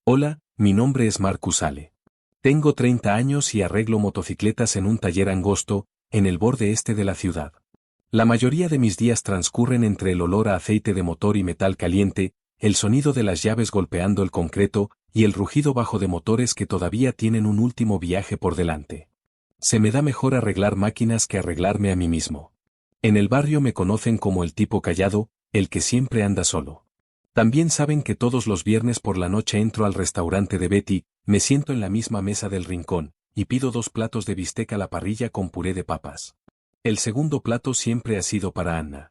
Hola, mi nombre es Marcus Ale. Tengo 30 años y arreglo motocicletas en un taller angosto, en el borde este de la ciudad. La mayoría de mis días transcurren entre el olor a aceite de motor y metal caliente, el sonido de las llaves golpeando el concreto, y el rugido bajo de motores que todavía tienen un último viaje por delante. Se me da mejor arreglar máquinas que arreglarme a mí mismo. En el barrio me conocen como el tipo callado, el que siempre anda solo. También saben que todos los viernes por la noche entro al restaurante de Betty, me siento en la misma mesa del rincón, y pido 2 platos de bistec a la parrilla con puré de papas. El segundo plato siempre ha sido para Anna.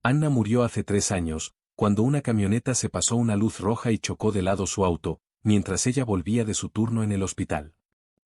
Anna murió hace 3 años, cuando una camioneta se pasó una luz roja y chocó de lado su auto, mientras ella volvía de su turno en el hospital.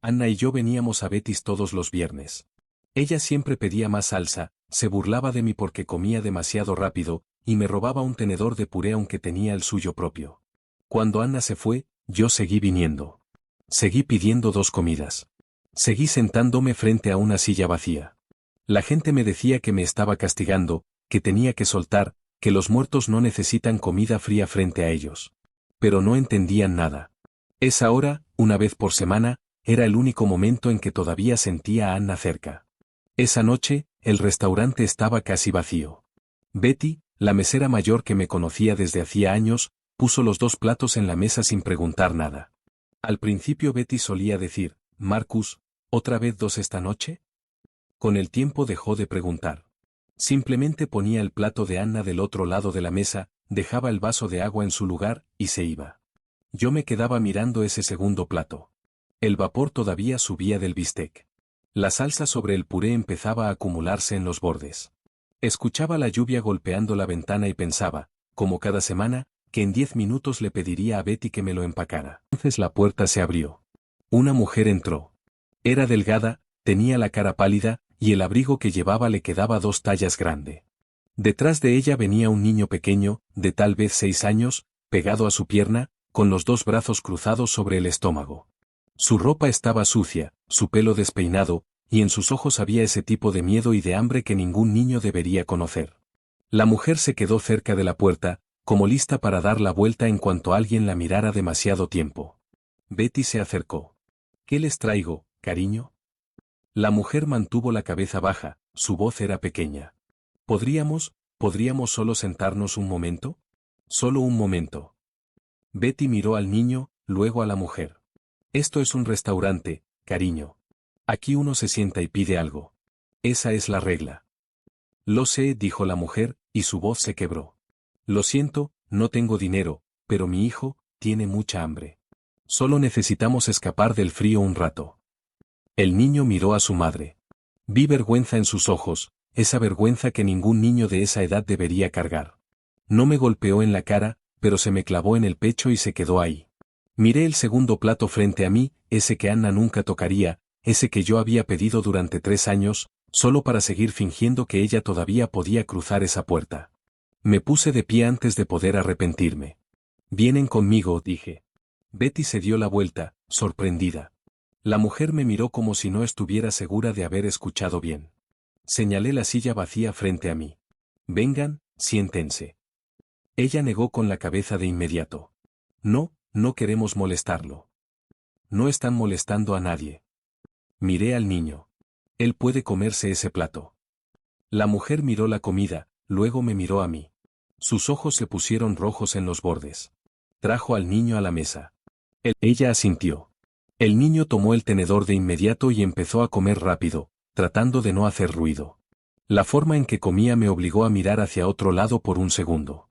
Anna y yo veníamos a Betty's todos los viernes. Ella siempre pedía más salsa, se burlaba de mí porque comía demasiado rápido, y me robaba un tenedor de puré aunque tenía el suyo propio. Cuando Anna se fue, yo seguí viniendo. Seguí pidiendo 2 comidas. Seguí sentándome frente a una silla vacía. La gente me decía que me estaba castigando, que tenía que soltar, que los muertos no necesitan comida fría frente a ellos. Pero no entendían nada. Esa hora, una vez por semana, era el único momento en que todavía sentía a Anna cerca. Esa noche, el restaurante estaba casi vacío. Betty, la mesera mayor que me conocía desde hacía años, puso los 2 platos en la mesa sin preguntar nada. Al principio Betty solía decir, Marcus, ¿otra vez 2 esta noche? Con el tiempo dejó de preguntar. Simplemente ponía el plato de Anna del otro lado de la mesa, dejaba el vaso de agua en su lugar, y se iba. Yo me quedaba mirando ese segundo plato. El vapor todavía subía del bistec. La salsa sobre el puré empezaba a acumularse en los bordes. Escuchaba la lluvia golpeando la ventana y pensaba, como cada semana, que en 10 minutos le pediría a Betty que me lo empacara. Entonces la puerta se abrió. Una mujer entró. Era delgada, tenía la cara pálida, y el abrigo que llevaba le quedaba 2 tallas grande. Detrás de ella venía un niño pequeño, de tal vez 6 años, pegado a su pierna, con los 2 brazos cruzados sobre el estómago. Su ropa estaba sucia, su pelo despeinado, y en sus ojos había ese tipo de miedo y de hambre que ningún niño debería conocer. La mujer se quedó cerca de la puerta, como lista para dar la vuelta en cuanto alguien la mirara demasiado tiempo. Betty se acercó. ¿Qué les traigo, cariño? La mujer mantuvo la cabeza baja, su voz era pequeña. ¿Podríamos solo sentarnos un momento? Solo un momento. Betty miró al niño, luego a la mujer. Esto es un restaurante, cariño. Aquí uno se sienta y pide algo. Esa es la regla. Lo sé, dijo la mujer, y su voz se quebró. Lo siento, no tengo dinero, pero mi hijo tiene mucha hambre. Solo necesitamos escapar del frío un rato. El niño miró a su madre. Vi vergüenza en sus ojos, esa vergüenza que ningún niño de esa edad debería cargar. No me golpeó en la cara, pero se me clavó en el pecho y se quedó ahí. Miré el segundo plato frente a mí, ese que Anna nunca tocaría, ese que yo había pedido durante 3 años, solo para seguir fingiendo que ella todavía podía cruzar esa puerta. Me puse de pie antes de poder arrepentirme. Vienen conmigo, dije. Betty se dio la vuelta, sorprendida. La mujer me miró como si no estuviera segura de haber escuchado bien. Señalé la silla vacía frente a mí. Vengan, siéntense. Ella negó con la cabeza de inmediato. No, no queremos molestarlo. No están molestando a nadie. Miré al niño. Él puede comerse ese plato. La mujer miró la comida, luego me miró a mí. Sus ojos se pusieron rojos en los bordes. Trajo al niño a la mesa. Ella asintió. El niño tomó el tenedor de inmediato y empezó a comer rápido, tratando de no hacer ruido. La forma en que comía me obligó a mirar hacia otro lado por un segundo.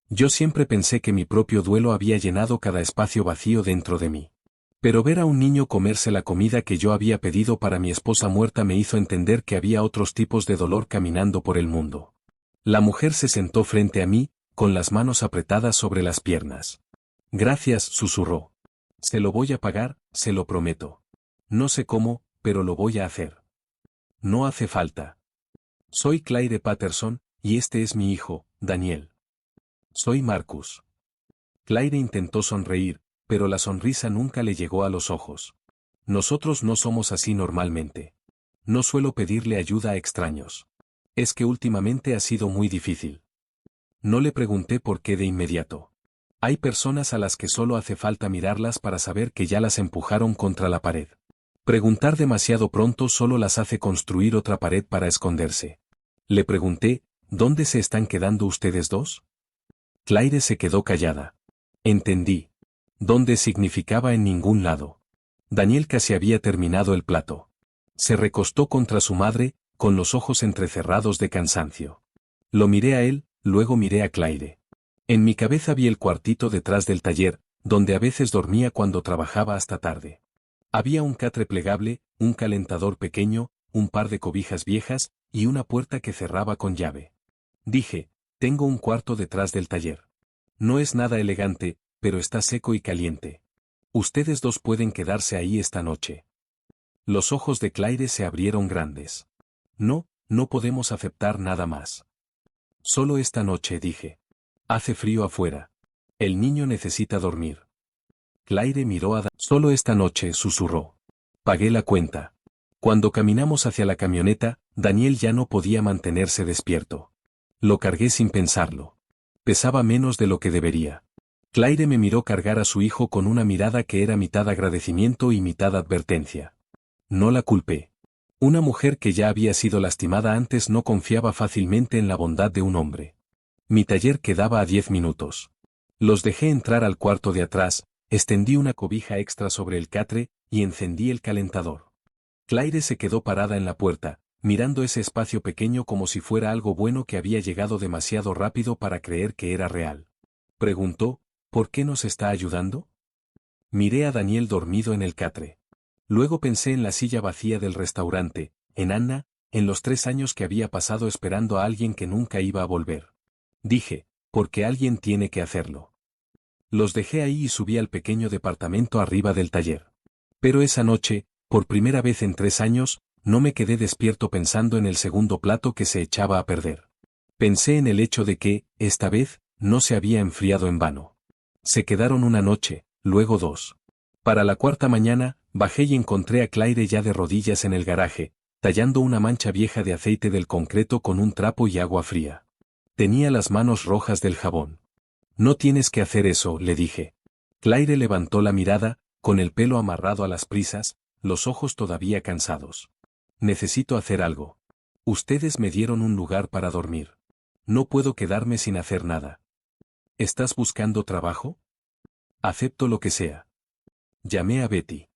Yo siempre pensé que mi propio duelo había llenado cada espacio vacío dentro de mí. Pero ver a un niño comerse la comida que yo había pedido para mi esposa muerta me hizo entender que había otros tipos de dolor caminando por el mundo. La mujer se sentó frente a mí, con las manos apretadas sobre las piernas. Gracias, susurró. Se lo voy a pagar, se lo prometo. No sé cómo, pero lo voy a hacer. No hace falta. Soy Claire Patterson, y este es mi hijo, Daniel. Soy Marcus. Claire intentó sonreír, pero la sonrisa nunca le llegó a los ojos. Nosotros no somos así normalmente. No suelo pedirle ayuda a extraños. Es que últimamente ha sido muy difícil. No le pregunté por qué de inmediato. Hay personas a las que solo hace falta mirarlas para saber que ya las empujaron contra la pared. Preguntar demasiado pronto solo las hace construir otra pared para esconderse. Le pregunté, ¿dónde se están quedando ustedes dos? Claire se quedó callada. Entendí. ¿Dónde significaba en ningún lado? Daniel casi había terminado el plato. Se recostó contra su madre, con los ojos entrecerrados de cansancio. Lo miré a él, luego miré a Claire. En mi cabeza vi el cuartito detrás del taller, donde a veces dormía cuando trabajaba hasta tarde. Había un catre plegable, un calentador pequeño, un par de cobijas viejas, y una puerta que cerraba con llave. Dije, tengo un cuarto detrás del taller. No es nada elegante, pero está seco y caliente. Ustedes dos pueden quedarse ahí esta noche. Los ojos de Claire se abrieron grandes. No, no podemos aceptar nada más. Solo esta noche, dije. Hace frío afuera. El niño necesita dormir. Claire miró a Daniel. Solo esta noche, susurró. Pagué la cuenta. Cuando caminamos hacia la camioneta, Daniel ya no podía mantenerse despierto. Lo cargué sin pensarlo. Pesaba menos de lo que debería. Claire me miró cargar a su hijo con una mirada que era mitad agradecimiento y mitad advertencia. No la culpé. Una mujer que ya había sido lastimada antes no confiaba fácilmente en la bondad de un hombre. Mi taller quedaba a 10 minutos. Los dejé entrar al cuarto de atrás, extendí una cobija extra sobre el catre, y encendí el calentador. Claire se quedó parada en la puerta, mirando ese espacio pequeño como si fuera algo bueno que había llegado demasiado rápido para creer que era real. Preguntó, ¿por qué nos está ayudando? Miré a Daniel dormido en el catre. Luego pensé en la silla vacía del restaurante, en Anna, en los 3 años que había pasado esperando a alguien que nunca iba a volver. Dije, porque alguien tiene que hacerlo. Los dejé ahí y subí al pequeño departamento arriba del taller. Pero esa noche, por primera vez en 3 años, no me quedé despierto pensando en el segundo plato que se echaba a perder. Pensé en el hecho de que, esta vez, no se había enfriado en vano. Se quedaron una noche, luego 2. Para la 4ª mañana, bajé y encontré a Claire ya de rodillas en el garaje, tallando una mancha vieja de aceite del concreto con un trapo y agua fría. Tenía las manos rojas del jabón. No tienes que hacer eso, le dije. Claire levantó la mirada, con el pelo amarrado a las prisas, los ojos todavía cansados. Necesito hacer algo. Ustedes me dieron un lugar para dormir. No puedo quedarme sin hacer nada. ¿Estás buscando trabajo? Acepto lo que sea. Llamé a Betty.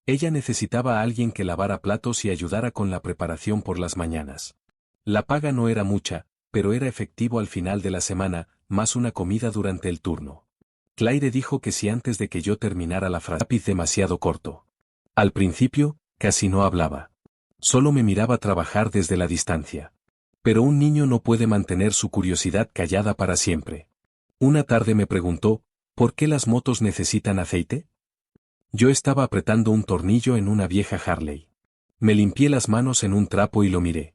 Ella necesitaba a alguien que lavara platos y ayudara con la preparación por las mañanas. La paga no era mucha, pero era efectivo al final de la semana, más una comida durante el turno. Claire dijo que si antes de que yo terminara la frase, lápiz demasiado corto. Al principio, casi no hablaba. Solo me miraba trabajar desde la distancia. Pero un niño no puede mantener su curiosidad callada para siempre. Una tarde me preguntó, ¿por qué las motos necesitan aceite? Yo estaba apretando un tornillo en una vieja Harley. Me limpié las manos en un trapo y lo miré.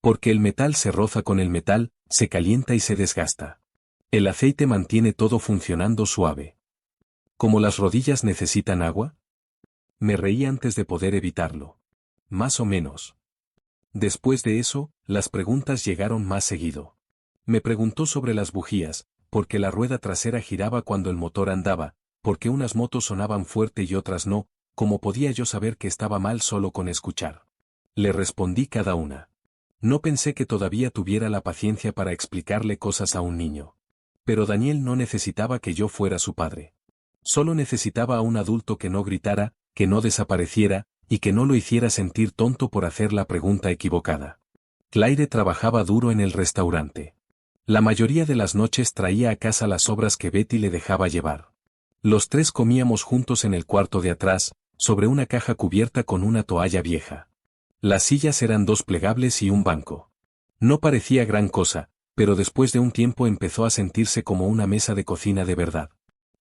Porque el metal se roza con el metal, se calienta y se desgasta. El aceite mantiene todo funcionando suave. ¿Como las rodillas necesitan agua? Me reí antes de poder evitarlo. Más o menos. Después de eso, las preguntas llegaron más seguido. Me preguntó sobre las bujías, porque la rueda trasera giraba cuando el motor andaba, porque unas motos sonaban fuerte y otras no, ¿cómo podía yo saber que estaba mal solo con escuchar? Le respondí cada una. No pensé que todavía tuviera la paciencia para explicarle cosas a un niño. Pero Daniel no necesitaba que yo fuera su padre. Solo necesitaba a un adulto que no gritara, que no desapareciera, y que no lo hiciera sentir tonto por hacer la pregunta equivocada. Claire trabajaba duro en el restaurante. La mayoría de las noches traía a casa las sobras que Betty le dejaba llevar. Los 3 comíamos juntos en el cuarto de atrás, sobre una caja cubierta con una toalla vieja. Las sillas eran 2 plegables y un banco. No parecía gran cosa, pero después de un tiempo empezó a sentirse como una mesa de cocina de verdad.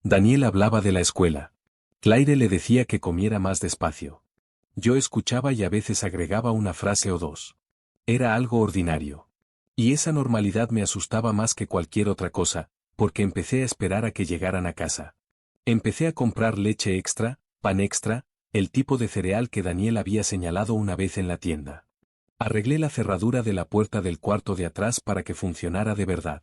Daniel hablaba de la escuela. Claire le decía que comiera más despacio. Yo escuchaba y a veces agregaba una frase o 2. Era algo ordinario. Y esa normalidad me asustaba más que cualquier otra cosa, porque empecé a esperar a que llegaran a casa. Empecé a comprar leche extra, pan extra, el tipo de cereal que Daniel había señalado una vez en la tienda. Arreglé la cerradura de la puerta del cuarto de atrás para que funcionara de verdad.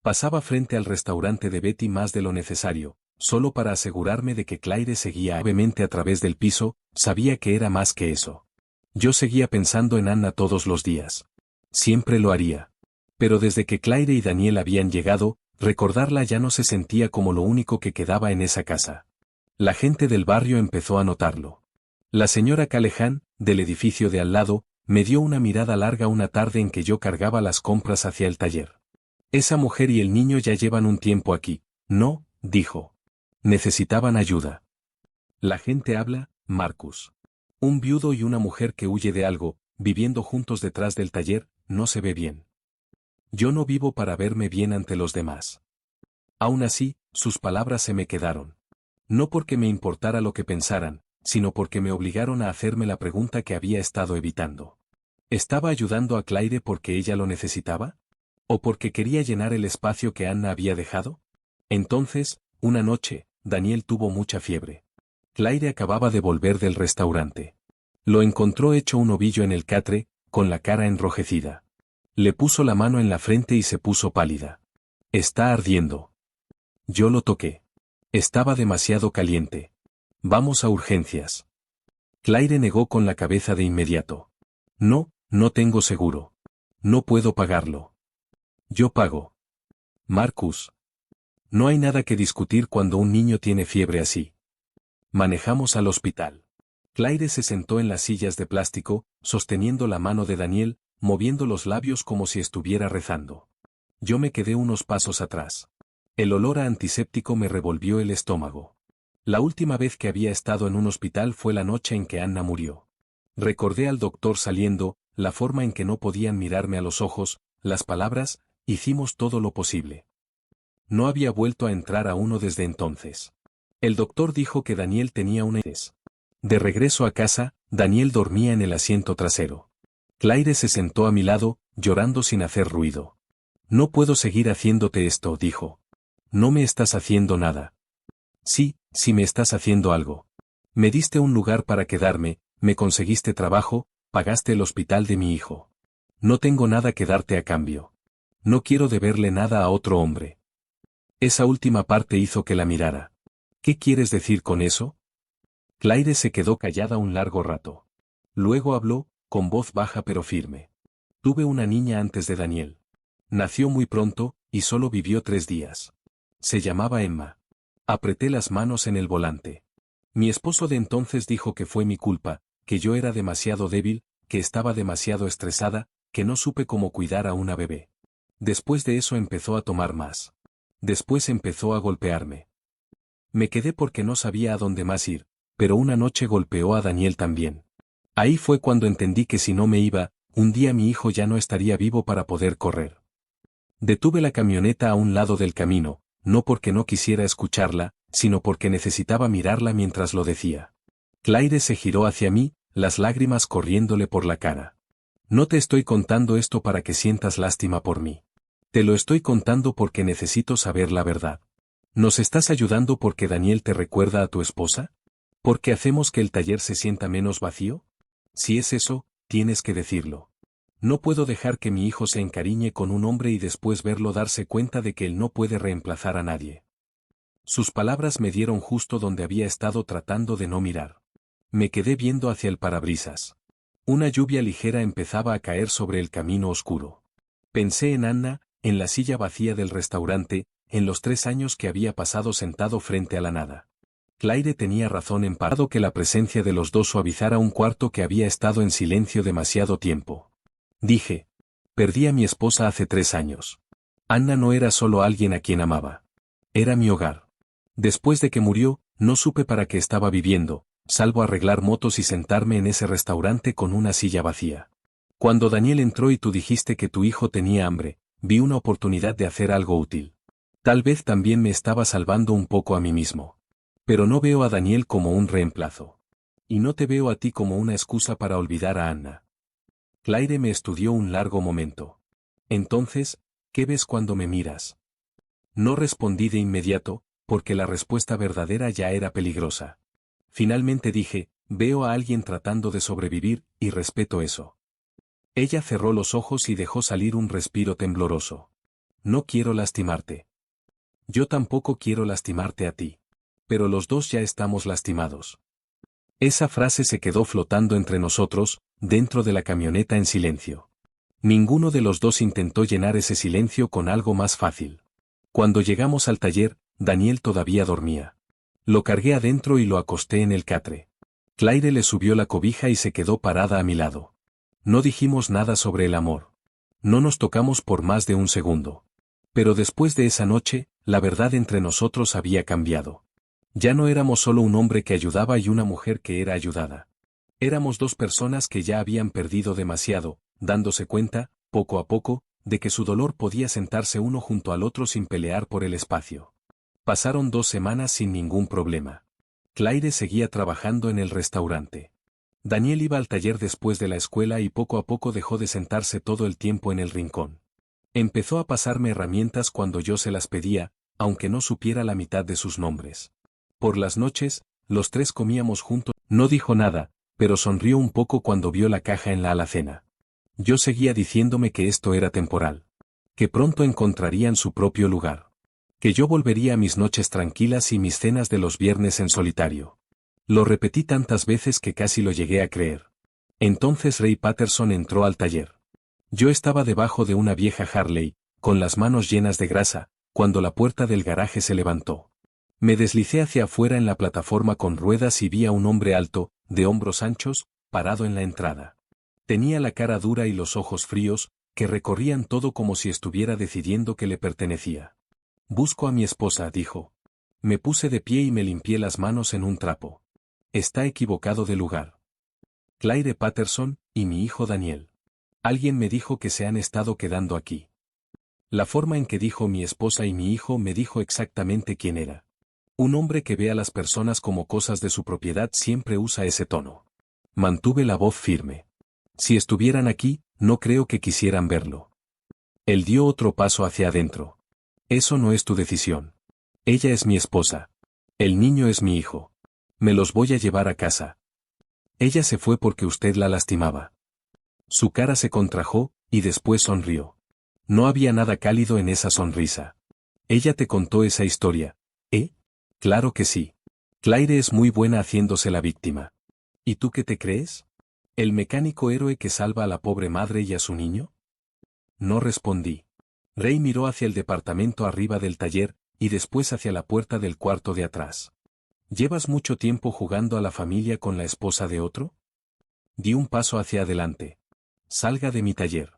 Pasaba frente al restaurante de Betty más de lo necesario, solo para asegurarme de que Claire seguía suavemente a través del piso. Sabía que era más que eso. Yo seguía pensando en Anna todos los días. Siempre lo haría. Pero desde que Claire y Daniel habían llegado, recordarla ya no se sentía como lo único que quedaba en esa casa. La gente del barrio empezó a notarlo. La señora Callahan, del edificio de al lado, me dio una mirada larga una tarde en que yo cargaba las compras hacia el taller. Esa mujer y el niño ya llevan un tiempo aquí. No, dijo. Necesitaban ayuda. La gente habla, Marcus. Un viudo y una mujer que huye de algo, viviendo juntos detrás del taller, no se ve bien. Yo no vivo para verme bien ante los demás. Aún así, sus palabras se me quedaron. No porque me importara lo que pensaran, sino porque me obligaron a hacerme la pregunta que había estado evitando. ¿Estaba ayudando a Claire porque ella lo necesitaba? ¿O porque quería llenar el espacio que Anna había dejado? Entonces, una noche, Daniel tuvo mucha fiebre. Claire acababa de volver del restaurante. Lo encontró hecho un ovillo en el catre, con la cara enrojecida. Le puso la mano en la frente y se puso pálida. Está ardiendo. Yo lo toqué. Estaba demasiado caliente. Vamos a urgencias. Claire negó con la cabeza de inmediato. No, no tengo seguro. No puedo pagarlo. Yo pago. Marcus. No hay nada que discutir cuando un niño tiene fiebre así. Manejamos al hospital. Claire se sentó en las sillas de plástico, sosteniendo la mano de Daniel, moviendo los labios como si estuviera rezando. Yo me quedé unos pasos atrás. El olor a antiséptico me revolvió el estómago. La última vez que había estado en un hospital fue la noche en que Anna murió. Recordé al doctor saliendo, la forma en que no podían mirarme a los ojos, las palabras, hicimos todo lo posible. No había vuelto a entrar a uno desde entonces. El doctor dijo que Daniel tenía una hernia. De regreso a casa, Daniel dormía en el asiento trasero. Claire se sentó a mi lado, llorando sin hacer ruido. No puedo seguir haciéndote esto, dijo. No me estás haciendo nada. Sí, sí me estás haciendo algo. Me diste un lugar para quedarme, me conseguiste trabajo, pagaste el hospital de mi hijo. No tengo nada que darte a cambio. No quiero deberle nada a otro hombre. Esa última parte hizo que la mirara. ¿Qué quieres decir con eso? Claire se quedó callada un largo rato. Luego habló, con voz baja pero firme. Tuve una niña antes de Daniel. Nació muy pronto, y solo vivió 3 días. Se llamaba Emma. Apreté las manos en el volante. Mi esposo de entonces dijo que fue mi culpa, que yo era demasiado débil, que estaba demasiado estresada, que no supe cómo cuidar a una bebé. Después de eso empezó a tomar más. Después empezó a golpearme. Me quedé porque no sabía a dónde más ir, pero una noche golpeó a Daniel también. Ahí fue cuando entendí que si no me iba, un día mi hijo ya no estaría vivo para poder correr. Detuve la camioneta a un lado del camino, no porque no quisiera escucharla, sino porque necesitaba mirarla mientras lo decía. Claire se giró hacia mí, las lágrimas corriéndole por la cara. No te estoy contando esto para que sientas lástima por mí. Te lo estoy contando porque necesito saber la verdad. ¿Nos estás ayudando porque Daniel te recuerda a tu esposa? ¿Por qué hacemos que el taller se sienta menos vacío? Si es eso, tienes que decirlo. No puedo dejar que mi hijo se encariñe con un hombre y después verlo darse cuenta de que él no puede reemplazar a nadie. Sus palabras me dieron justo donde había estado tratando de no mirar. Me quedé viendo hacia el parabrisas. Una lluvia ligera empezaba a caer sobre el camino oscuro. Pensé en Anna, en la silla vacía del restaurante, en los 3 años que había pasado sentado frente a la nada. Claire tenía razón en parte que la presencia de los dos suavizara un cuarto que había estado en silencio demasiado tiempo. Dije. Perdí a mi esposa hace 3 años. Anna no era solo alguien a quien amaba. Era mi hogar. Después de que murió, no supe para qué estaba viviendo, salvo arreglar motos y sentarme en ese restaurante con una silla vacía. Cuando Daniel entró y tú dijiste que tu hijo tenía hambre, vi una oportunidad de hacer algo útil. Tal vez también me estaba salvando un poco a mí mismo. Pero no veo a Daniel como un reemplazo. Y no te veo a ti como una excusa para olvidar a Anna. Claire me estudió un largo momento. Entonces, ¿qué ves cuando me miras? No respondí de inmediato, porque la respuesta verdadera ya era peligrosa. Finalmente dije, veo a alguien tratando de sobrevivir, y respeto eso. Ella cerró los ojos y dejó salir un respiro tembloroso. No quiero lastimarte. Yo tampoco quiero lastimarte a ti. Pero los dos ya estamos lastimados. Esa frase se quedó flotando entre nosotros, dentro de la camioneta en silencio. Ninguno de los dos intentó llenar ese silencio con algo más fácil. Cuando llegamos al taller, Daniel todavía dormía. Lo cargué adentro y lo acosté en el catre. Claire le subió la cobija y se quedó parada a mi lado. No dijimos nada sobre el amor. No nos tocamos por más de un segundo. Pero después de esa noche, la verdad entre nosotros había cambiado. Ya no éramos solo un hombre que ayudaba y una mujer que era ayudada. Éramos dos personas que ya habían perdido demasiado, dándose cuenta, poco a poco, de que su dolor podía sentarse uno junto al otro sin pelear por el espacio. Pasaron 2 semanas sin ningún problema. Claire seguía trabajando en el restaurante. Daniel iba al taller después de la escuela y poco a poco dejó de sentarse todo el tiempo en el rincón. Empezó a pasarme herramientas cuando yo se las pedía, aunque no supiera la mitad de sus nombres. Por las noches, los tres comíamos juntos. No dijo nada, pero sonrió un poco cuando vio la caja en la alacena. Yo seguía diciéndome que esto era temporal. Que pronto encontrarían su propio lugar. Que yo volvería a mis noches tranquilas y mis cenas de los viernes en solitario. Lo repetí tantas veces que casi lo llegué a creer. Entonces Ray Patterson entró al taller. Yo estaba debajo de una vieja Harley, con las manos llenas de grasa, cuando la puerta del garaje se levantó. Me deslicé hacia afuera en la plataforma con ruedas y vi a un hombre alto, de hombros anchos, parado en la entrada. Tenía la cara dura y los ojos fríos, que recorrían todo como si estuviera decidiendo que le pertenecía. Busco a mi esposa, dijo. Me puse de pie y me limpié las manos en un trapo. Está equivocado de lugar. Claire Patterson, y mi hijo Daniel. Alguien me dijo que se han estado quedando aquí. La forma en que dijo mi esposa y mi hijo me dijo exactamente quién era. Un hombre que ve a las personas como cosas de su propiedad siempre usa ese tono. Mantuve la voz firme. Si estuvieran aquí, no creo que quisieran verlo. Él dio otro paso hacia adentro. Eso no es tu decisión. Ella es mi esposa. El niño es mi hijo. Me los voy a llevar a casa. Ella se fue porque usted la lastimaba. Su cara se contrajo, y después sonrió. No había nada cálido en esa sonrisa. Ella te contó esa historia, ¿eh? Claro que sí. Claire es muy buena haciéndose la víctima. ¿Y tú qué te crees? ¿El mecánico héroe que salva a la pobre madre y a su niño? No respondí. Ray miró hacia el departamento arriba del taller, y después hacia la puerta del cuarto de atrás. ¿Llevas mucho tiempo jugando a la familia con la esposa de otro? Di un paso hacia adelante. Salga de mi taller.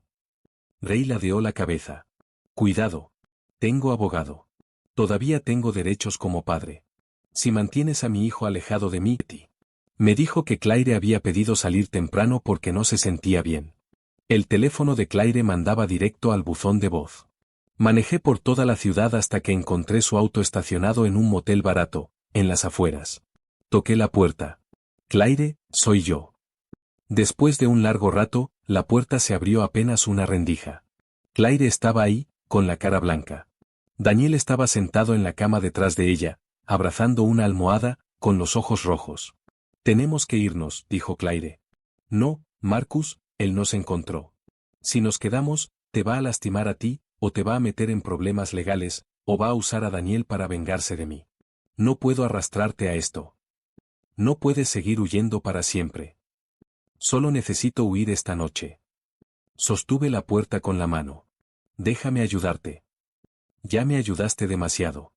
Ray ladeó la cabeza. Cuidado. Tengo abogado. Todavía tengo derechos como padre. Si mantienes a mi hijo alejado de mí, me dijo que Claire había pedido salir temprano porque no se sentía bien. El teléfono de Claire mandaba directo al buzón de voz. Manejé por toda la ciudad hasta que encontré su auto estacionado en un motel barato, en las afueras. Toqué la puerta. Claire, soy yo. Después de un largo rato, la puerta se abrió apenas una rendija. Claire estaba ahí, con la cara blanca. Daniel estaba sentado en la cama detrás de ella, abrazando una almohada, con los ojos rojos. Tenemos que irnos, dijo Claire. No, Marcus, él nos encontró. Si nos quedamos, te va a lastimar a ti, o te va a meter en problemas legales, o va a usar a Daniel para vengarse de mí. No puedo arrastrarte a esto. No puedes seguir huyendo para siempre. Solo necesito huir esta noche. Sostuve la puerta con la mano. Déjame ayudarte. Ya me ayudaste demasiado.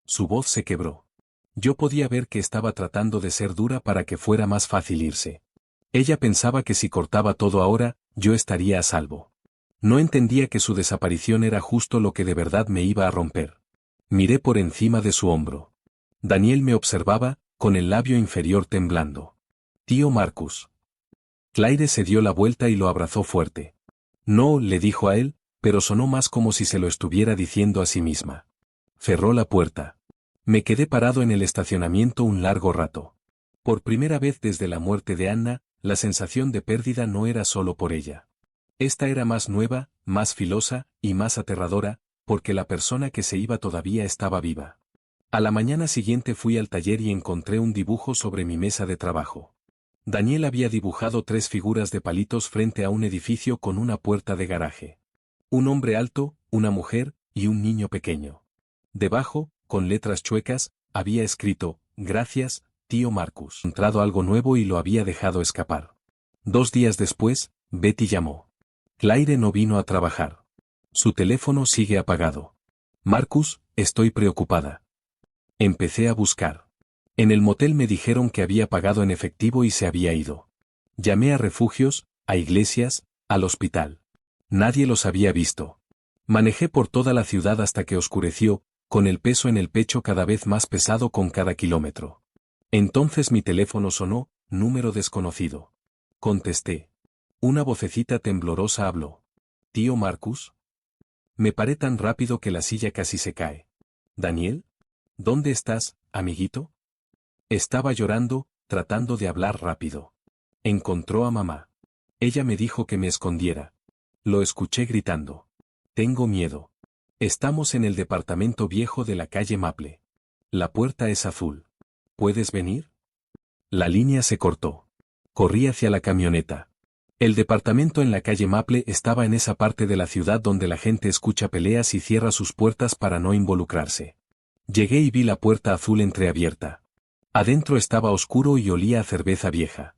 Su voz se quebró. Yo podía ver que estaba tratando de ser dura para que fuera más fácil irse. Ella pensaba que si cortaba todo ahora, yo estaría a salvo. No entendía que su desaparición era justo lo que de verdad me iba a romper. Miré por encima de su hombro. Daniel me observaba, con el labio inferior temblando. Tío Marcus. Claire se dio la vuelta y lo abrazó fuerte. No, le dijo a él, pero sonó más como si se lo estuviera diciendo a sí misma. Cerró la puerta. Me quedé parado en el estacionamiento un largo rato. Por primera vez desde la muerte de Anna, la sensación de pérdida no era solo por ella. Esta era más nueva, más filosa, y más aterradora, porque la persona que se iba todavía estaba viva. A la mañana siguiente fui al taller y encontré un dibujo sobre mi mesa de trabajo. Daniel había dibujado 3 figuras de palitos frente a un edificio con una puerta de garaje. Un hombre alto, una mujer, y un niño pequeño. Debajo, con letras chuecas, había escrito, «Gracias, tío Marcus». Encontrado algo nuevo y lo había dejado escapar. 2 días después, Betty llamó. Claire no vino a trabajar. Su teléfono sigue apagado. Marcus, estoy preocupada. Empecé a buscar. En el motel me dijeron que había pagado en efectivo y se había ido. Llamé a refugios, a iglesias, al hospital. Nadie los había visto. Manejé por toda la ciudad hasta que oscureció, con el peso en el pecho cada vez más pesado con cada kilómetro. Entonces mi teléfono sonó, número desconocido. Contesté. Una vocecita temblorosa habló. ¿Tío Marcus? Me paré tan rápido que la silla casi se cae. ¿Daniel? ¿Dónde estás, amiguito? Estaba llorando, tratando de hablar rápido. Encontró a mamá. Ella me dijo que me escondiera. Lo escuché gritando. Tengo miedo. Estamos en el departamento viejo de la calle Maple. La puerta es azul. ¿Puedes venir? La línea se cortó. Corrí hacia la camioneta. El departamento en la calle Maple estaba en esa parte de la ciudad donde la gente escucha peleas y cierra sus puertas para no involucrarse. Llegué y vi la puerta azul entreabierta. Adentro estaba oscuro y olía a cerveza vieja.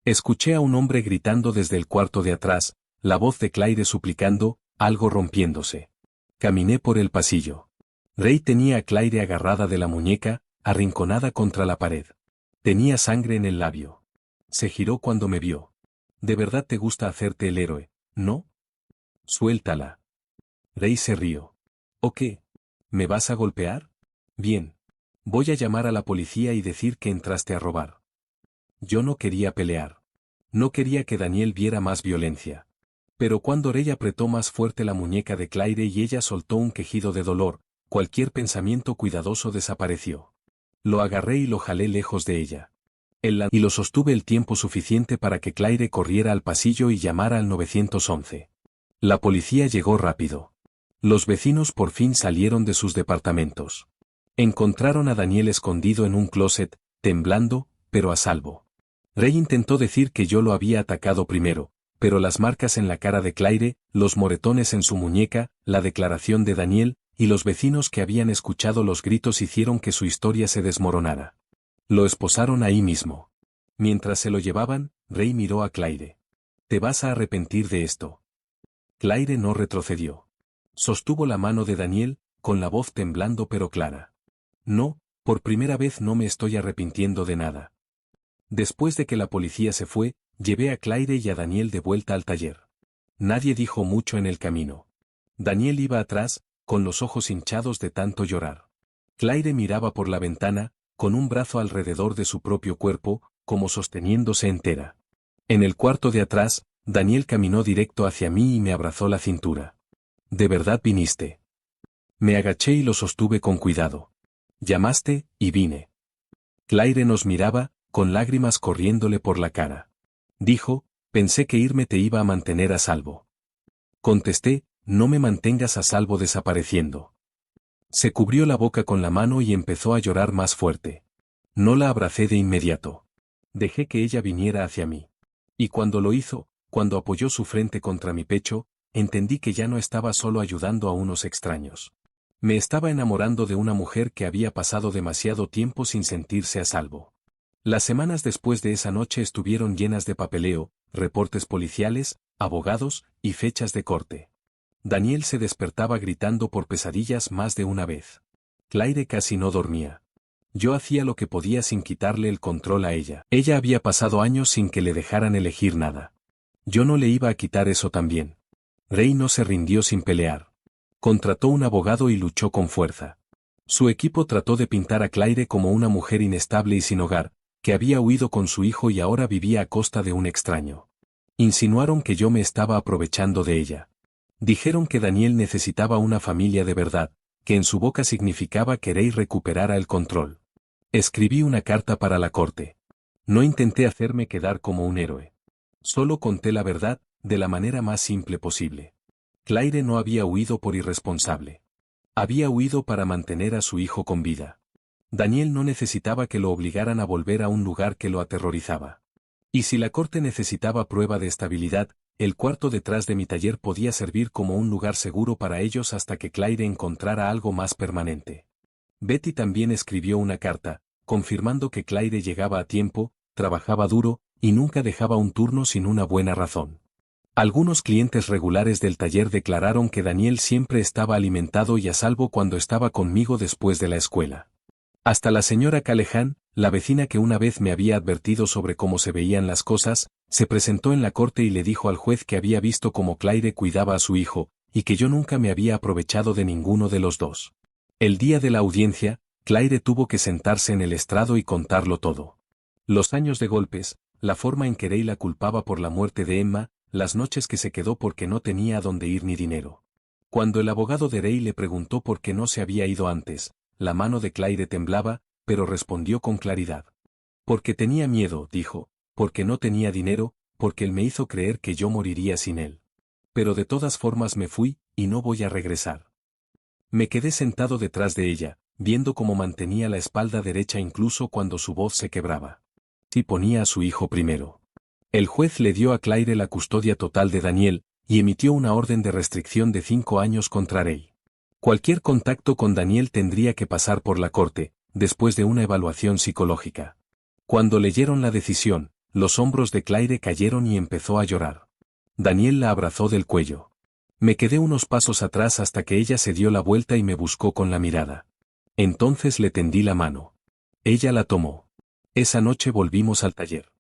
Escuché a un hombre gritando desde el cuarto de atrás, la voz de Claire suplicando, algo rompiéndose. Caminé por el pasillo. Ray tenía a Claire agarrada de la muñeca, arrinconada contra la pared. Tenía sangre en el labio. Se giró cuando me vio. ¿De verdad te gusta hacerte el héroe, no? Suéltala. Ray se rió. ¿O qué? ¿Me vas a golpear? Bien. Voy a llamar a la policía y decir que entraste a robar. Yo no quería pelear. No quería que Daniel viera más violencia. Pero cuando Ray apretó más fuerte la muñeca de Claire y ella soltó un quejido de dolor, cualquier pensamiento cuidadoso desapareció. Lo agarré y lo jalé lejos de ella. Y lo sostuve el tiempo suficiente para que Claire corriera al pasillo y llamara al 911. La policía llegó rápido. Los vecinos por fin salieron de sus departamentos. Encontraron a Daniel escondido en un closet, temblando, pero a salvo. Ray intentó decir que yo lo había atacado primero, pero las marcas en la cara de Claire, los moretones en su muñeca, la declaración de Daniel, y los vecinos que habían escuchado los gritos hicieron que su historia se desmoronara. Lo esposaron ahí mismo. Mientras se lo llevaban, Ray miró a Claire. «Te vas a arrepentir de esto». Claire no retrocedió. Sostuvo la mano de Daniel, con la voz temblando pero clara. «No, por primera vez no me estoy arrepintiendo de nada». Después de que la policía se fue, llevé a Claire y a Daniel de vuelta al taller. Nadie dijo mucho en el camino. Daniel iba atrás, con los ojos hinchados de tanto llorar. Claire miraba por la ventana, con un brazo alrededor de su propio cuerpo, como sosteniéndose entera. En el cuarto de atrás, Daniel caminó directo hacia mí y me abrazó la cintura. «¿De verdad viniste?» Me agaché y lo sostuve con cuidado. «Llamaste, y vine». Claire nos miraba, con lágrimas corriéndole por la cara. Dijo, «Pensé que irme te iba a mantener a salvo». Contesté, «No me mantengas a salvo desapareciendo». Se cubrió la boca con la mano y empezó a llorar más fuerte. No la abracé de inmediato. Dejé que ella viniera hacia mí. Y cuando lo hizo, cuando apoyó su frente contra mi pecho, entendí que ya no estaba solo ayudando a unos extraños. Me estaba enamorando de una mujer que había pasado demasiado tiempo sin sentirse a salvo. Las semanas después de esa noche estuvieron llenas de papeleo, reportes policiales, abogados y fechas de corte. Daniel se despertaba gritando por pesadillas más de una vez. Claire casi no dormía. Yo hacía lo que podía sin quitarle el control a ella. Ella había pasado años sin que le dejaran elegir nada. Yo no le iba a quitar eso también. Ray no se rindió sin pelear. Contrató un abogado y luchó con fuerza. Su equipo trató de pintar a Claire como una mujer inestable y sin hogar, que había huido con su hijo y ahora vivía a costa de un extraño. Insinuaron que yo me estaba aprovechando de ella. Dijeron que Daniel necesitaba una familia de verdad, que en su boca significaba que Ray recuperara el control. Escribí una carta para la corte. No intenté hacerme quedar como un héroe. Solo conté la verdad, de la manera más simple posible. Claire no había huido por irresponsable. Había huido para mantener a su hijo con vida. Daniel no necesitaba que lo obligaran a volver a un lugar que lo aterrorizaba. Y si la corte necesitaba prueba de estabilidad, el cuarto detrás de mi taller podía servir como un lugar seguro para ellos hasta que Claire encontrara algo más permanente. Betty también escribió una carta, confirmando que Claire llegaba a tiempo, trabajaba duro, y nunca dejaba un turno sin una buena razón. Algunos clientes regulares del taller declararon que Daniel siempre estaba alimentado y a salvo cuando estaba conmigo después de la escuela. Hasta la señora Callahan, la vecina que una vez me había advertido sobre cómo se veían las cosas, se presentó en la corte y le dijo al juez que había visto cómo Claire cuidaba a su hijo, y que yo nunca me había aprovechado de ninguno de los dos. El día de la audiencia, Claire tuvo que sentarse en el estrado y contarlo todo. Los años de golpes, la forma en que Ray la culpaba por la muerte de Emma, las noches que se quedó porque no tenía a dónde ir ni dinero. Cuando el abogado de Ray le preguntó por qué no se había ido antes, la mano de Claire temblaba, pero respondió con claridad. Porque tenía miedo, dijo, porque no tenía dinero, porque él me hizo creer que yo moriría sin él. Pero de todas formas me fui, y no voy a regresar. Me quedé sentado detrás de ella, viendo cómo mantenía la espalda derecha incluso cuando su voz se quebraba. Si ponía a su hijo primero. El juez le dio a Claire la custodia total de Daniel, y emitió una orden de restricción de 5 años contra Ray. Cualquier contacto con Daniel tendría que pasar por la corte, después de una evaluación psicológica. Cuando leyeron la decisión, los hombros de Claire cayeron y empezó a llorar. Daniel la abrazó del cuello. Me quedé unos pasos atrás hasta que ella se dio la vuelta y me buscó con la mirada. Entonces le tendí la mano. Ella la tomó. Esa noche volvimos al taller.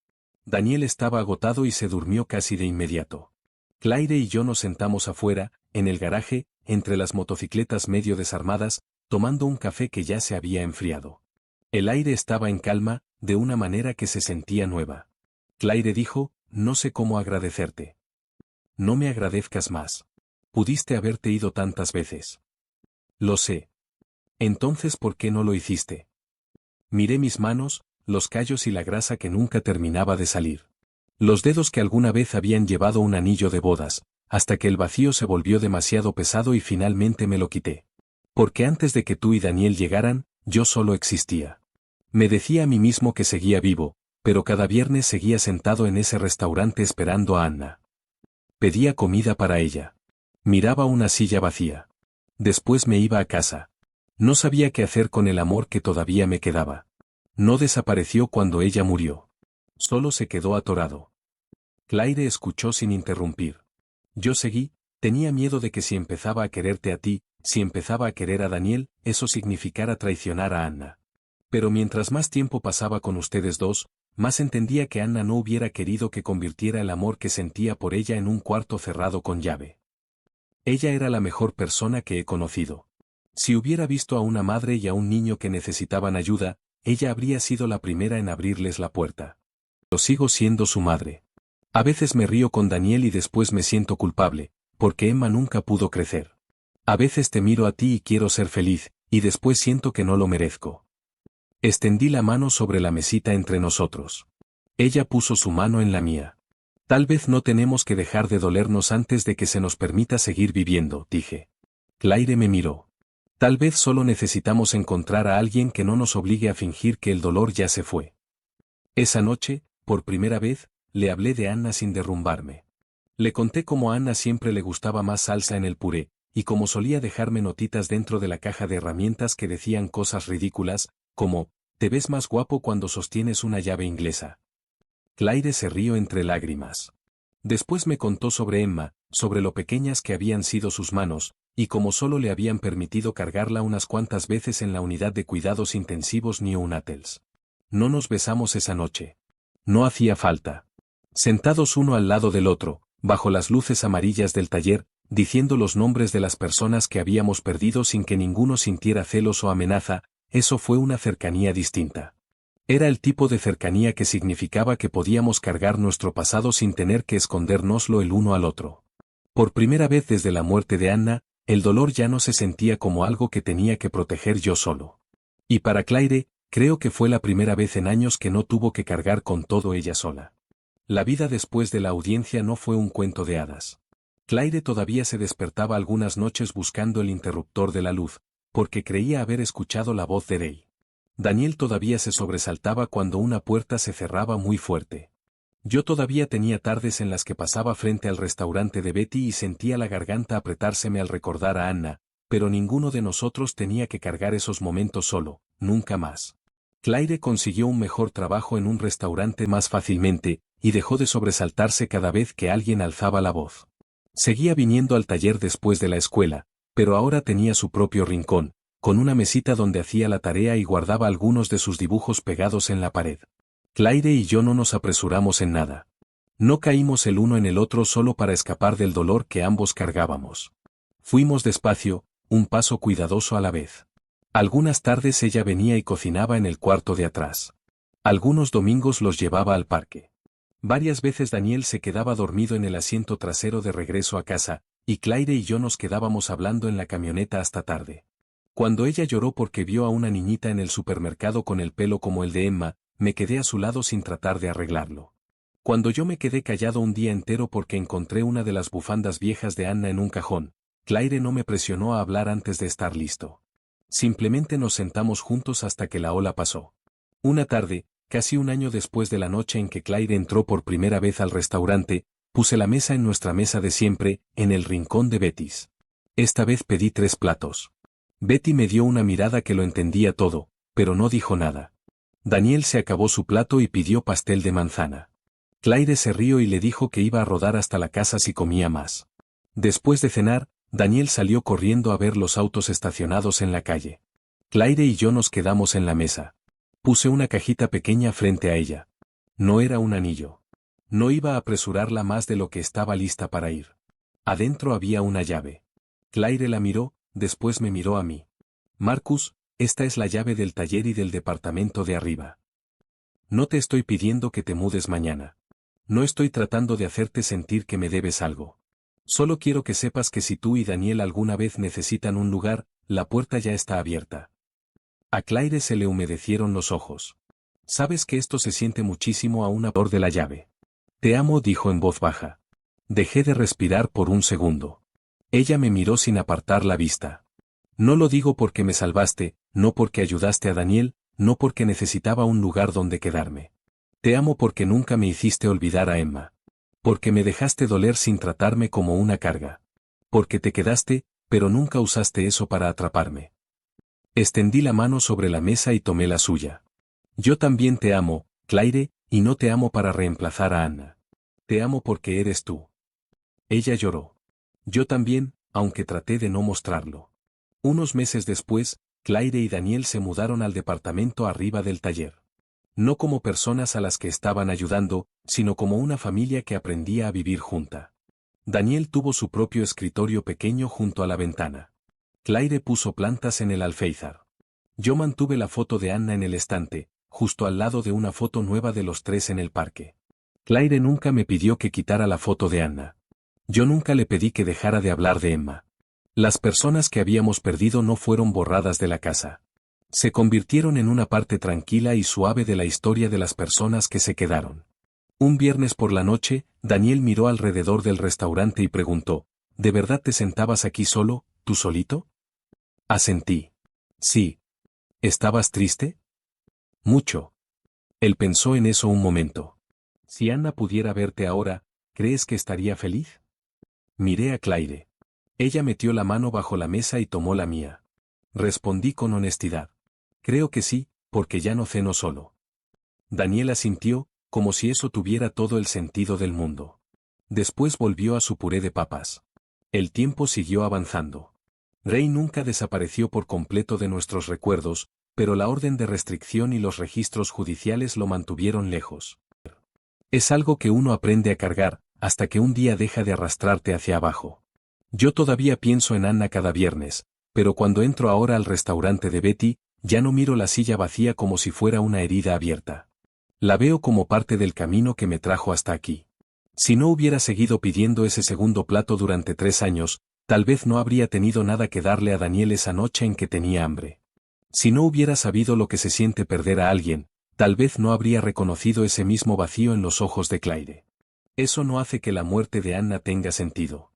Daniel estaba agotado y se durmió casi de inmediato. Claire y yo nos sentamos afuera, en el garaje, entre las motocicletas medio desarmadas, tomando un café que ya se había enfriado. El aire estaba en calma, de una manera que se sentía nueva. Claire dijo, no sé cómo agradecerte. No me agradezcas más. Pudiste haberte ido tantas veces. Lo sé. Entonces, ¿por qué no lo hiciste? Miré mis manos, los callos y la grasa que nunca terminaba de salir. Los dedos que alguna vez habían llevado un anillo de bodas, hasta que el vacío se volvió demasiado pesado y finalmente me lo quité. Porque antes de que tú y Daniel llegaran, yo solo existía. Me decía a mí mismo que seguía vivo, pero cada viernes seguía sentado en ese restaurante esperando a Anna. Pedía comida para ella. Miraba una silla vacía. Después me iba a casa. No sabía qué hacer con el amor que todavía me quedaba. No desapareció cuando ella murió. Solo se quedó atorado. Claire escuchó sin interrumpir. Yo seguí, tenía miedo de que si empezaba a quererte a ti, si empezaba a querer a Daniel, eso significara traicionar a Anna. Pero mientras más tiempo pasaba con ustedes dos, más entendía que Anna no hubiera querido que convirtiera el amor que sentía por ella en un cuarto cerrado con llave. Ella era la mejor persona que he conocido. Si hubiera visto a una madre y a un niño que necesitaban ayuda, ella habría sido la primera en abrirles la puerta. Yo sigo siendo su madre. A veces me río con Daniel y después me siento culpable, porque Emma nunca pudo crecer. A veces te miro a ti y quiero ser feliz, y después siento que no lo merezco. Extendí la mano sobre la mesita entre nosotros. Ella puso su mano en la mía. Tal vez no tenemos que dejar de dolernos antes de que se nos permita seguir viviendo, dije. Claire me miró. Tal vez solo necesitamos encontrar a alguien que no nos obligue a fingir que el dolor ya se fue. Esa noche, por primera vez, le hablé de Anna sin derrumbarme. Le conté cómo a Anna siempre le gustaba más salsa en el puré, y cómo solía dejarme notitas dentro de la caja de herramientas que decían cosas ridículas, como, te ves más guapo cuando sostienes una llave inglesa. Claire se rió entre lágrimas. Después me contó sobre Emma, sobre lo pequeñas que habían sido sus manos, y cómo solo le habían permitido cargarla unas cuantas veces en la unidad de cuidados intensivos neonatals. No nos besamos esa noche. No hacía falta. Sentados uno al lado del otro, bajo las luces amarillas del taller, diciendo los nombres de las personas que habíamos perdido sin que ninguno sintiera celos o amenaza, eso fue una cercanía distinta. Era el tipo de cercanía que significaba que podíamos cargar nuestro pasado sin tener que escondérnoslo el uno al otro. Por primera vez desde la muerte de Anna, el dolor ya no se sentía como algo que tenía que proteger yo solo. Y para Claire, creo que fue la primera vez en años que no tuvo que cargar con todo ella sola. La vida después de la audiencia no fue un cuento de hadas. Claire todavía se despertaba algunas noches buscando el interruptor de la luz, porque creía haber escuchado la voz de Ray. Daniel todavía se sobresaltaba cuando una puerta se cerraba muy fuerte. Yo todavía tenía tardes en las que pasaba frente al restaurante de Betty y sentía la garganta apretárseme al recordar a Anna, pero ninguno de nosotros tenía que cargar esos momentos solo, nunca más. Claire consiguió un mejor trabajo en un restaurante más fácilmente, y dejó de sobresaltarse cada vez que alguien alzaba la voz. Seguía viniendo al taller después de la escuela, pero ahora tenía su propio rincón, con una mesita donde hacía la tarea y guardaba algunos de sus dibujos pegados en la pared. Claire y yo no nos apresuramos en nada. No caímos el uno en el otro solo para escapar del dolor que ambos cargábamos. Fuimos despacio, un paso cuidadoso a la vez. Algunas tardes ella venía y cocinaba en el cuarto de atrás. Algunos domingos los llevaba al parque. Varias veces Daniel se quedaba dormido en el asiento trasero de regreso a casa, y Claire y yo nos quedábamos hablando en la camioneta hasta tarde. Cuando ella lloró porque vio a una niñita en el supermercado con el pelo como el de Emma, me quedé a su lado sin tratar de arreglarlo. Cuando yo me quedé callado un día entero porque encontré una de las bufandas viejas de Anna en un cajón, Claire no me presionó a hablar antes de estar listo. Simplemente nos sentamos juntos hasta que la ola pasó. Una tarde, casi un año después de la noche en que Claire entró por primera vez al restaurante, puse la mesa en nuestra mesa de siempre, en el rincón de Betty's. Esta vez pedí 3 platos. Betty me dio una mirada que lo entendía todo, pero no dijo nada. Daniel se acabó su plato y pidió pastel de manzana. Claire se rió y le dijo que iba a rodar hasta la casa si comía más. Después de cenar, Daniel salió corriendo a ver los autos estacionados en la calle. Claire y yo nos quedamos en la mesa. Puse una cajita pequeña frente a ella. No era un anillo. No iba a apresurarla más de lo que estaba lista para ir. Adentro había una llave. Claire la miró, después me miró a mí. Marcus, esta es la llave del taller y del departamento de arriba. No te estoy pidiendo que te mudes mañana. No estoy tratando de hacerte sentir que me debes algo. Solo quiero que sepas que si tú y Daniel alguna vez necesitan un lugar, la puerta ya está abierta. A Claire se le humedecieron los ojos. Sabes que esto se siente muchísimo a una por de la llave. Te amo, dijo en voz baja. Dejé de respirar por un segundo. Ella me miró sin apartar la vista. No lo digo porque me salvaste, no porque ayudaste a Daniel, no porque necesitaba un lugar donde quedarme. Te amo porque nunca me hiciste olvidar a Emma. Porque me dejaste doler sin tratarme como una carga. Porque te quedaste, pero nunca usaste eso para atraparme. Extendí la mano sobre la mesa y tomé la suya. Yo también te amo, Claire, y no te amo para reemplazar a Anna. Te amo porque eres tú. Ella lloró. Yo también, aunque traté de no mostrarlo. Unos meses después, Claire y Daniel se mudaron al departamento arriba del taller. No como personas a las que estaban ayudando, sino como una familia que aprendía a vivir junta. Daniel tuvo su propio escritorio pequeño junto a la ventana. Claire puso plantas en el alféizar. Yo mantuve la foto de Anna en el estante, justo al lado de una foto nueva de los 3 en el parque. Claire nunca me pidió que quitara la foto de Anna. Yo nunca le pedí que dejara de hablar de Emma. Las personas que habíamos perdido no fueron borradas de la casa. Se convirtieron en una parte tranquila y suave de la historia de las personas que se quedaron. Un viernes por la noche, Daniel miró alrededor del restaurante y preguntó, ¿de verdad te sentabas aquí solo, tú solito? Asentí. Sí. ¿Estabas triste? Mucho. Él pensó en eso un momento. Si Anna pudiera verte ahora, ¿crees que estaría feliz? Miré a Claire. Ella metió la mano bajo la mesa y tomó la mía. Respondí con honestidad. Creo que sí, porque ya no ceno solo. Daniel asintió, como si eso tuviera todo el sentido del mundo. Después volvió a su puré de papas. El tiempo siguió avanzando. Rey nunca desapareció por completo de nuestros recuerdos, pero la orden de restricción y los registros judiciales lo mantuvieron lejos. Es algo que uno aprende a cargar, hasta que un día deja de arrastrarte hacia abajo. Yo todavía pienso en Anna cada viernes, pero cuando entro ahora al restaurante de Betty, ya no miro la silla vacía como si fuera una herida abierta. La veo como parte del camino que me trajo hasta aquí. Si no hubiera seguido pidiendo ese segundo plato durante 3 años, tal vez no habría tenido nada que darle a Daniel esa noche en que tenía hambre. Si no hubiera sabido lo que se siente perder a alguien, tal vez no habría reconocido ese mismo vacío en los ojos de Claire. Eso no hace que la muerte de Anna tenga sentido.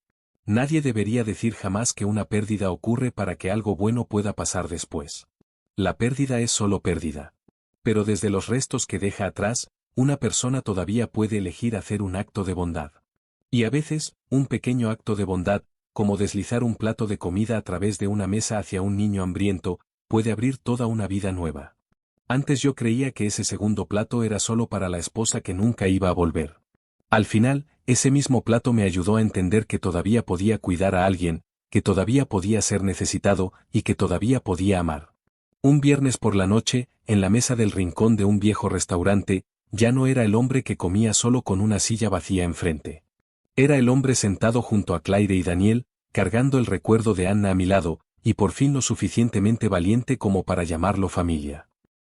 Nadie debería decir jamás que una pérdida ocurre para que algo bueno pueda pasar después. La pérdida es solo pérdida. Pero desde los restos que deja atrás, una persona todavía puede elegir hacer un acto de bondad. Y a veces, un pequeño acto de bondad, como deslizar un plato de comida a través de una mesa hacia un niño hambriento, puede abrir toda una vida nueva. Antes yo creía que ese segundo plato era solo para la esposa que nunca iba a volver. Al final, ese mismo plato me ayudó a entender que todavía podía cuidar a alguien, que todavía podía ser necesitado y que todavía podía amar. Un viernes por la noche, en la mesa del rincón de un viejo restaurante, ya no era el hombre que comía solo con una silla vacía enfrente. Era el hombre sentado junto a Claire y Daniel, cargando el recuerdo de Anna a mi lado, y por fin lo suficientemente valiente como para llamarlo familia.